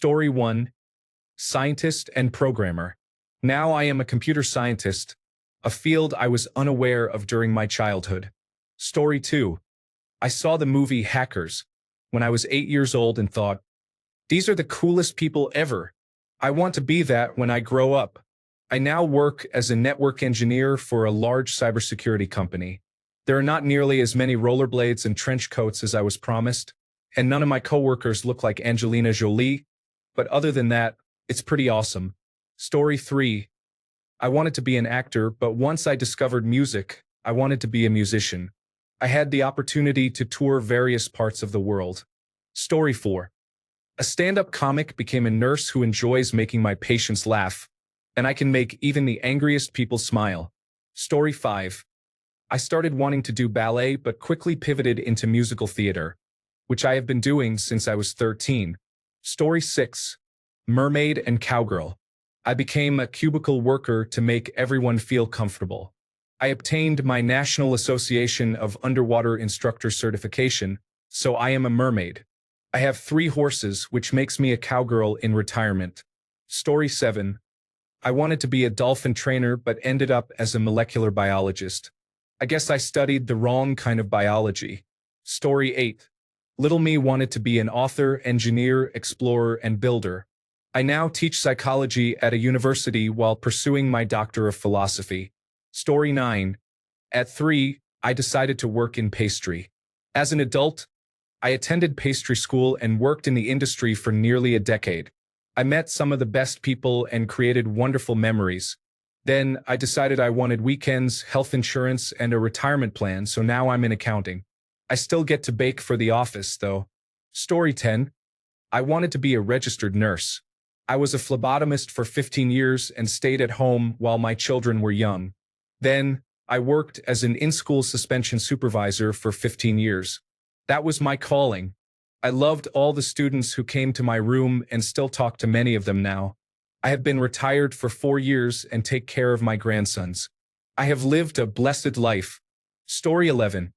Story 1. Scientist and Programmer. Now I am a computer scientist, a field I was unaware of during my childhood. Story 2. I saw the movie Hackers when I was 8 years old and thought, these are the coolest people ever. I want to be that when I grow up. I now work as a network engineer for a large cybersecurity company. There are not nearly as many rollerblades and trench coats as I was promised, and none of my coworkers look like Angelina Jolie, but other than that, it's pretty awesome. Story 3. I wanted to be an actor, but once I discovered music, I wanted to be a musician. I had the opportunity to tour various parts of the world. Story 4. A stand-up comic became a nurse who enjoys making my patients laugh, and I can make even the angriest people smile. Story 5. I started wanting to do ballet but quickly pivoted into musical theater, which I have been doing since I was 13. Story 6. Mermaid and Cowgirl. I became a cubicle worker to make everyone feel comfortable. I obtained my National Association of Underwater Instructor certification, so I am a mermaid. I have 3 horses, which makes me a cowgirl in retirement. Story 7. I wanted to be a dolphin trainer but ended up as a molecular biologist. I guess I studied the wrong kind of biology. Story 8. Little me wanted to be an author, engineer, explorer, and builder. I now teach psychology at a university while pursuing my Doctor of Philosophy. Story 9. At 3, I decided to work in pastry. As an adult, I attended pastry school and worked in the industry for nearly a decade. I met some of the best people and created wonderful memories. Then, I decided I wanted weekends, health insurance, and a retirement plan, so now I'm in accounting. I still get to bake for the office, though. Story 10. I wanted to be a registered nurse. I was a phlebotomist for 15 years and stayed at home while my children were young. Then, I worked as an in-school suspension supervisor for 15 years. That was my calling. I loved all the students who came to my room and still talk to many of them now. I have been retired for 4 years and take care of my grandsons. I have lived a blessed life. Story 11.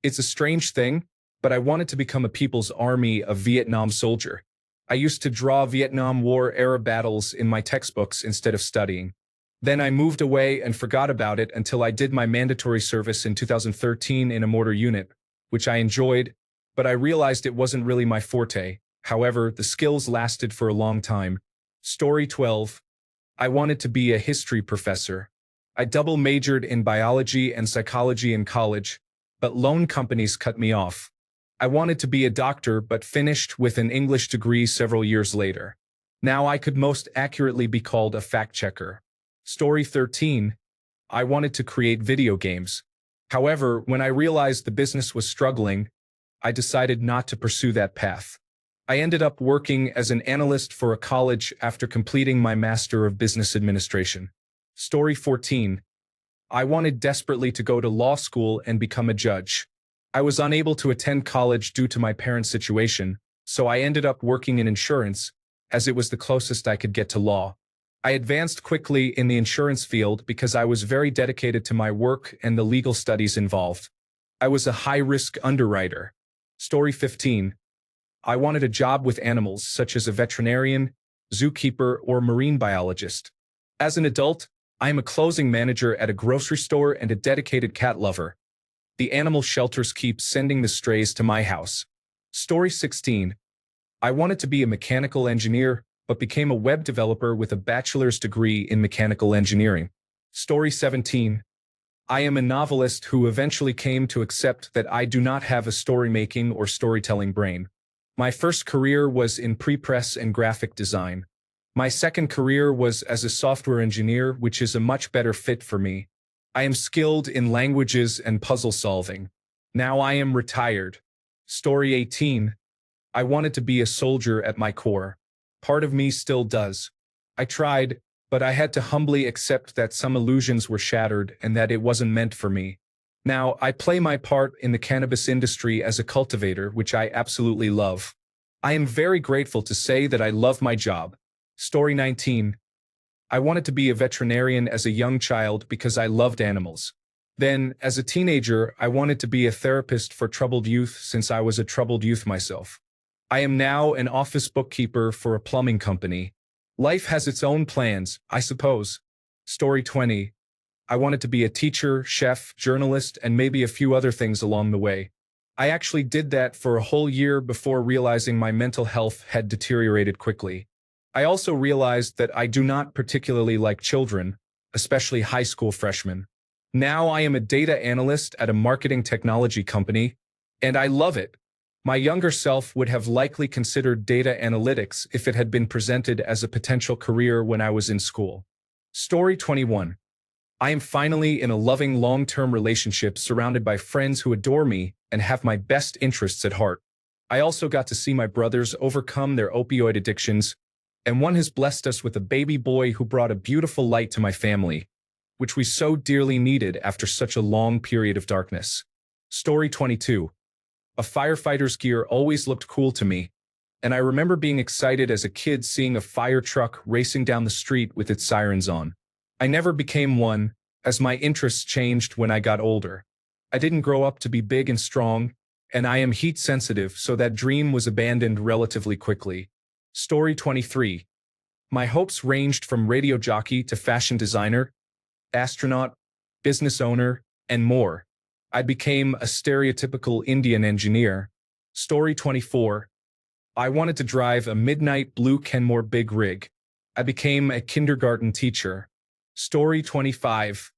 It's a strange thing, but I wanted to become a People's Army of Vietnam soldier. I used to draw Vietnam War-era battles in my textbooks instead of studying. Then I moved away and forgot about it until I did my mandatory service in 2013 in a mortar unit, which I enjoyed, but I realized it wasn't really my forte. However, the skills lasted for a long time. Story 12. I wanted to be a history professor. I double majored in biology and psychology in college, but loan companies cut me off. I wanted to be a doctor but finished with an English degree several years later. Now I could most accurately be called a fact-checker. Story 13. I wanted to create video games. However, when I realized the business was struggling, I decided not to pursue that path. I ended up working as an analyst for a college after completing my Master of Business Administration. Story 14. I wanted desperately to go to law school and become a judge. I was unable to attend college due to my parents' situation, so I ended up working in insurance, as it was the closest I could get to law. I advanced quickly in the insurance field because I was very dedicated to my work and the legal studies involved. I was a high-risk underwriter. Story 15. I wanted a job with animals, such as a veterinarian, zookeeper, or marine biologist. As an adult, I am a closing manager at a grocery store and a dedicated cat lover. The animal shelters keep sending the strays to my house. Story 16. I wanted to be a mechanical engineer, but became a web developer with a bachelor's degree in mechanical engineering. Story 17. I am a novelist who eventually came to accept that I do not have a story-making or storytelling brain. My first career was in pre-press and graphic design. My second career was as a software engineer, which is a much better fit for me. I am skilled in languages and puzzle solving. Now I am retired. Story 18. I wanted to be a soldier at my core. Part of me still does. I tried, but I had to humbly accept that some illusions were shattered and that it wasn't meant for me. Now, I play my part in the cannabis industry as a cultivator, which I absolutely love. I am very grateful to say that I love my job. Story 19. I wanted to be a veterinarian as a young child because I loved animals. Then, as a teenager, I wanted to be a therapist for troubled youth since I was a troubled youth myself. I am now an office bookkeeper for a plumbing company. Life has its own plans, I suppose. Story 20. I wanted to be a teacher, chef, journalist, and maybe a few other things along the way. I actually did that for a whole year before realizing my mental health had deteriorated quickly. I also realized that I do not particularly like children, especially high school freshmen. Now I am a data analyst at a marketing technology company, and I love it. My younger self would have likely considered data analytics if it had been presented as a potential career when I was in school. Story 21. I am finally in a loving long-term relationship surrounded by friends who adore me and have my best interests at heart. I also got to see my brothers overcome their opioid addictions, and one has blessed us with a baby boy who brought a beautiful light to my family, which we so dearly needed after such a long period of darkness. Story 22. A firefighter's gear always looked cool to me, and I remember being excited as a kid seeing a fire truck racing down the street with its sirens on. I never became one, as my interests changed when I got older. I didn't grow up to be big and strong, and I am heat sensitive, so that dream was abandoned relatively quickly. Story 23. My hopes ranged from radio jockey to fashion designer, astronaut, business owner, and more. I became a stereotypical Indian engineer. Story 24. I wanted to drive a midnight blue Kenmore big rig. I became a kindergarten teacher. Story 25.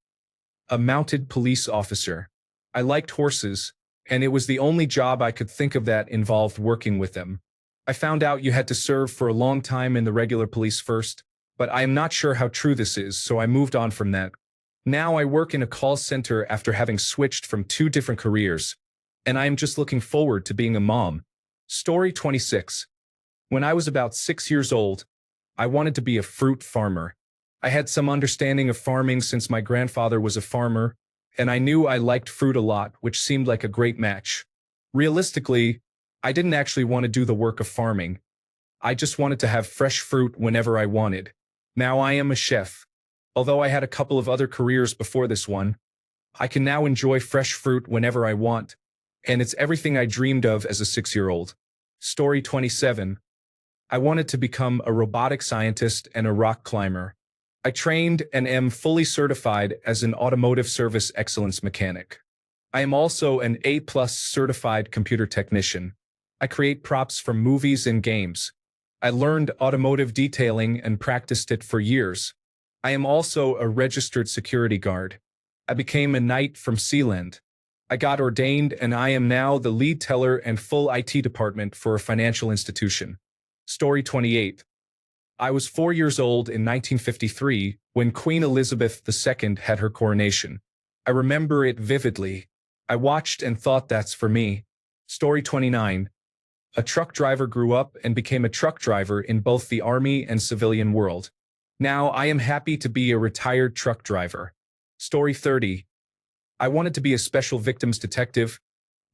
A mounted police officer. I liked horses, and it was the only job I could think of that involved working with them. I found out you had to serve for a long time in the regular police first, but I am not sure how true this is, so I moved on from that. Now I work in a call center after having switched from 2 different careers, and I am just looking forward to being a mom. Story 26. When I was about 6 years old, I wanted to be a fruit farmer. I had some understanding of farming since my grandfather was a farmer, and I knew I liked fruit a lot, which seemed like a great match. Realistically, I didn't actually want to do the work of farming. I just wanted to have fresh fruit whenever I wanted. Now I am a chef. Although I had a couple of other careers before this one, I can now enjoy fresh fruit whenever I want, and it's everything I dreamed of as a 6-year-old. Story 27. I wanted to become a robotic scientist and a rock climber. I trained and am fully certified as an automotive service excellence mechanic. I am also an A+ certified computer technician. I create props from movies and games. I learned automotive detailing and practiced it for years. I am also a registered security guard. I became a knight from Sealand. I got ordained and I am now the lead teller and full IT department for a financial institution. Story 28. I was 4 years old in 1953 when Queen Elizabeth II had her coronation. I remember it vividly. I watched and thought that's for me. Story 29. A truck driver grew up and became a truck driver in both the army and civilian world. Now I am happy to be a retired truck driver. Story 30. I wanted to be a special victims detective,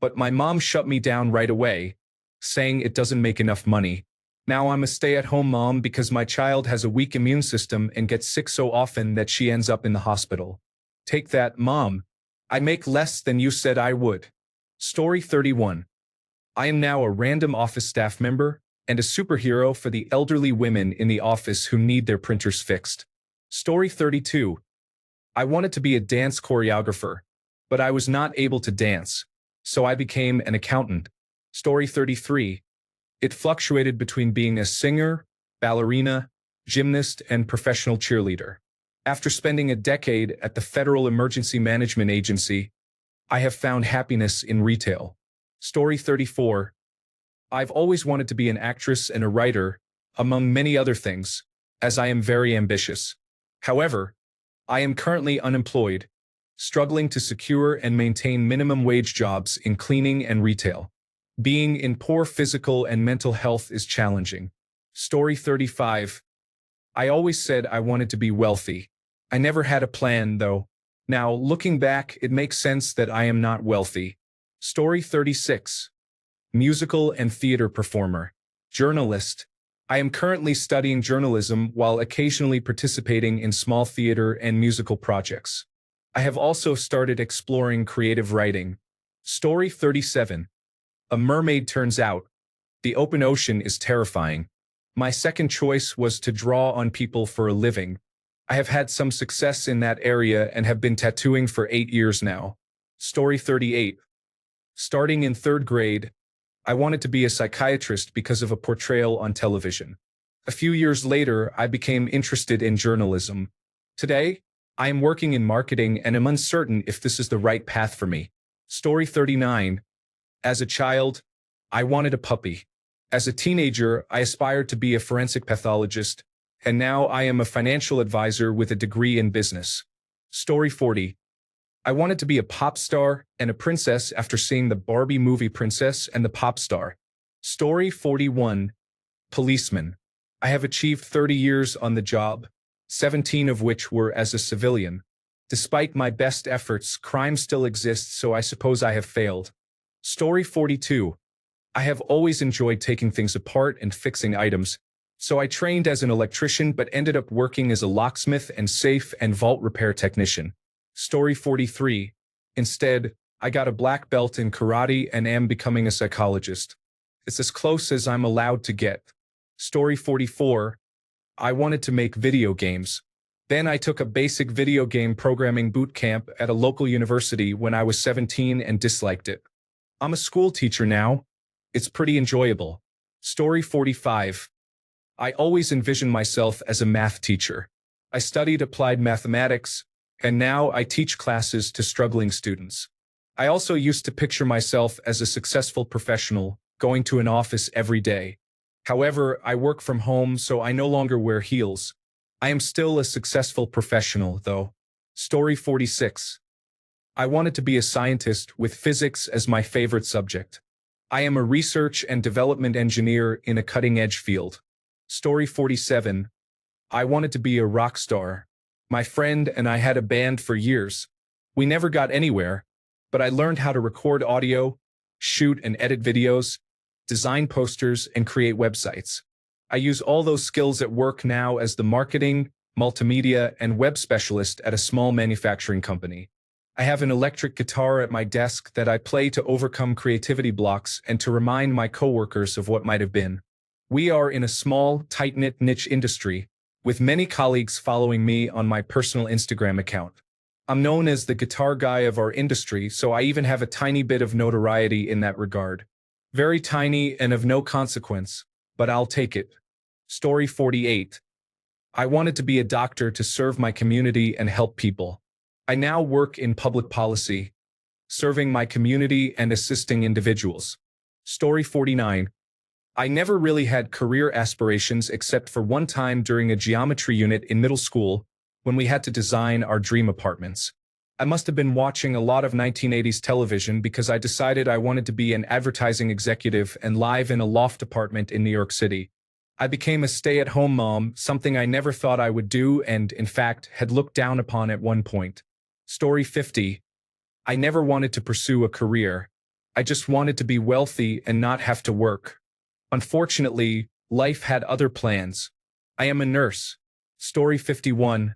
but my mom shut me down right away, saying it doesn't make enough money. Now I'm a stay-at-home mom because my child has a weak immune system and gets sick so often that she ends up in the hospital. Take that, Mom. I make less than you said I would. Story 31. I am now a random office staff member and a superhero for the elderly women in the office who need their printers fixed. Story 32. I wanted to be a dance choreographer, but I was not able to dance, so I became an accountant. Story 33. It fluctuated between being a singer, ballerina, gymnast, and professional cheerleader. After spending a decade at the Federal Emergency Management Agency, I have found happiness in retail. Story 34. I've always wanted to be an actress and a writer, among many other things, as I am very ambitious. However, I am currently unemployed, struggling to secure and maintain minimum wage jobs in cleaning and retail. Being in poor physical and mental health is challenging. Story 35. I always said I wanted to be wealthy. I never had a plan, though. Now, looking back, it makes sense that I am not wealthy. Story 36. Musical and theater performer. Journalist. I am currently studying journalism while occasionally participating in small theater and musical projects. I have also started exploring creative writing. Story 37. A mermaid turns out. The open ocean is terrifying. My second choice was to draw on people for a living. I have had some success in that area and have been tattooing for 8 years now. Story 38. Starting in third grade, I wanted to be a psychiatrist because of a portrayal on television. A few years later, I became interested in journalism. Today, I am working in marketing and am uncertain if this is the right path for me. Story 39. As a child, I wanted a puppy. As a teenager, I aspired to be a forensic pathologist, and now I am a financial advisor with a degree in business. Story 40. I wanted to be a pop star and a princess after seeing the Barbie movie Princess and the Pop Star. Story 41. Policeman. I have achieved 30 years on the job, 17 of which were as a civilian. Despite my best efforts, crime still exists, so I suppose I have failed. Story 42. I have always enjoyed taking things apart and fixing items, so I trained as an electrician but ended up working as a locksmith and safe and vault repair technician. Story 43. Instead, I got a black belt in karate and am becoming a psychologist. It's as close as I'm allowed to get. Story 44. I wanted to make video games. Then I took a basic video game programming boot camp at a local university when I was 17 and disliked it. I'm a school teacher now. It's pretty enjoyable. Story 45. I always envisioned myself as a math teacher. I studied applied mathematics, and now I teach classes to struggling students. I also used to picture myself as a successful professional, going to an office every day. However, I work from home, so I no longer wear heels. I am still a successful professional, though. Story 46. I wanted to be a scientist with physics as my favorite subject. I am a research and development engineer in a cutting-edge field. Story 47. I wanted to be a rock star. My friend and I had a band for years. We never got anywhere, but I learned how to record audio, shoot and edit videos, design posters, and create websites. I use all those skills at work now as the marketing, multimedia, and web specialist at a small manufacturing company. I have an electric guitar at my desk that I play to overcome creativity blocks and to remind my coworkers of what might have been. We are in a small, tight-knit niche industry, with many colleagues following me on my personal Instagram account. I'm known as the guitar guy of our industry, so I even have a tiny bit of notoriety in that regard. Very tiny and of no consequence, but I'll take it. Story 48. I wanted to be a doctor to serve my community and help people. I now work in public policy, serving my community and assisting individuals. Story 49. I never really had career aspirations except for one time during a geometry unit in middle school when we had to design our dream apartments. I must have been watching a lot of 1980s television because I decided I wanted to be an advertising executive and live in a loft apartment in New York City. I became a stay-at-home mom, something I never thought I would do and, in fact, had looked down upon at one point. Story 50. I never wanted to pursue a career. I just wanted to be wealthy and not have to work. Unfortunately, life had other plans. I am a nurse. Story 51.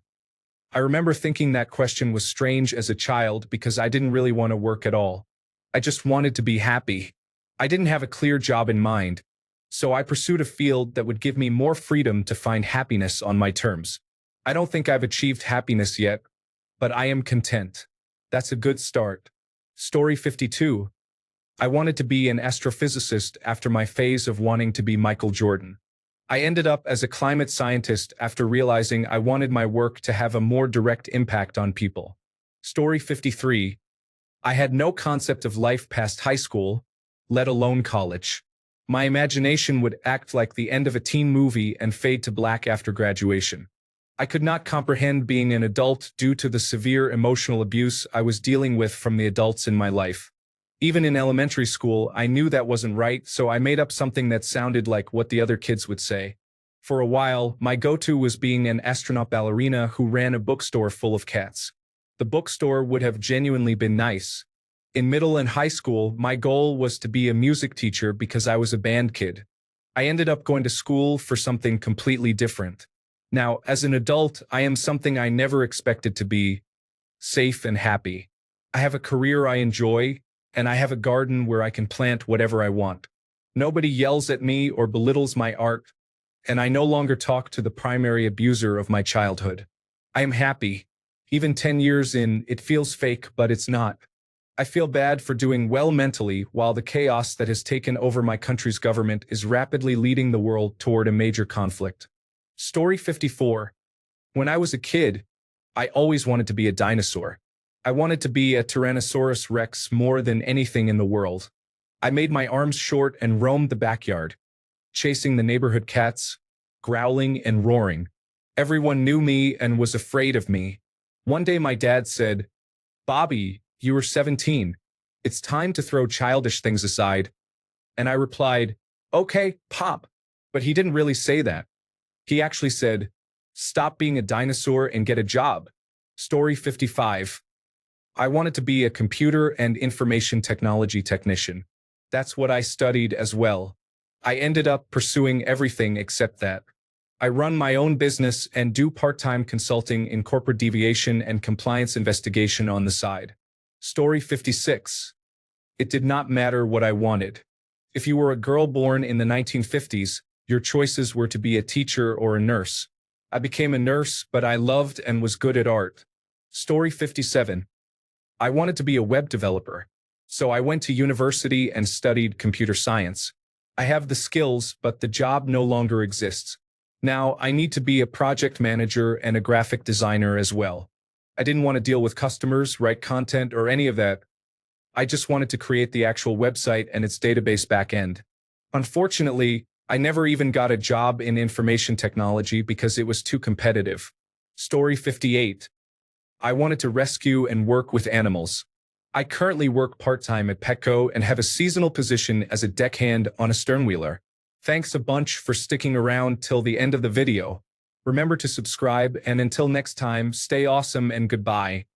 I remember thinking that question was strange as a child because I didn't really want to work at all. I just wanted to be happy. I didn't have a clear job in mind, so I pursued a field that would give me more freedom to find happiness on my terms. I don't think I've achieved happiness yet, but I am content. That's a good start. Story 52. I wanted to be an astrophysicist after my phase of wanting to be Michael Jordan. I ended up as a climate scientist after realizing I wanted my work to have a more direct impact on people. Story 53. I had no concept of life past high school, let alone college. My imagination would act like the end of a teen movie and fade to black after graduation. I could not comprehend being an adult due to the severe emotional abuse I was dealing with from the adults in my life. Even in elementary school, I knew that wasn't right, so I made up something that sounded like what the other kids would say. For a while, my go-to was being an astronaut ballerina who ran a bookstore full of cats. The bookstore would have genuinely been nice. In middle and high school, my goal was to be a music teacher because I was a band kid. I ended up going to school for something completely different. Now, as an adult, I am something I never expected to be: safe and happy. I have a career I enjoy, and I have a garden where I can plant whatever I want. Nobody yells at me or belittles my art, and I no longer talk to the primary abuser of my childhood. I am happy. Even 10 years in, it feels fake, but it's not. I feel bad for doing well mentally while the chaos that has taken over my country's government is rapidly leading the world toward a major conflict. Story 54. When I was a kid, I always wanted to be a dinosaur. I wanted to be a Tyrannosaurus Rex more than anything in the world. I made my arms short and roamed the backyard, chasing the neighborhood cats, growling and roaring. Everyone knew me and was afraid of me. One day my dad said, "Bobby, you were 17. It's time to throw childish things aside." And I replied, "Okay, Pop." But he didn't really say that. He actually said, "Stop being a dinosaur and get a job." Story 55. I wanted to be a computer and information technology technician. That's what I studied as well. I ended up pursuing everything except that. I run my own business and do part-time consulting in corporate deviation and compliance investigation on the side. Story 56. It did not matter what I wanted. If you were a girl born in the 1950s, your choices were to be a teacher or a nurse. I became a nurse, but I loved and was good at art. Story 57. I wanted to be a web developer, so I went to university and studied computer science. I have the skills, but the job no longer exists. Now, I need to be a project manager and a graphic designer as well. I didn't want to deal with customers, write content, or any of that. I just wanted to create the actual website and its database backend. Unfortunately, I never even got a job in information technology because it was too competitive. Story 58. I wanted to rescue and work with animals. I currently work part-time at Petco and have a seasonal position as a deckhand on a sternwheeler. Thanks a bunch for sticking around till the end of the video. Remember to subscribe, and until next time, stay awesome and goodbye.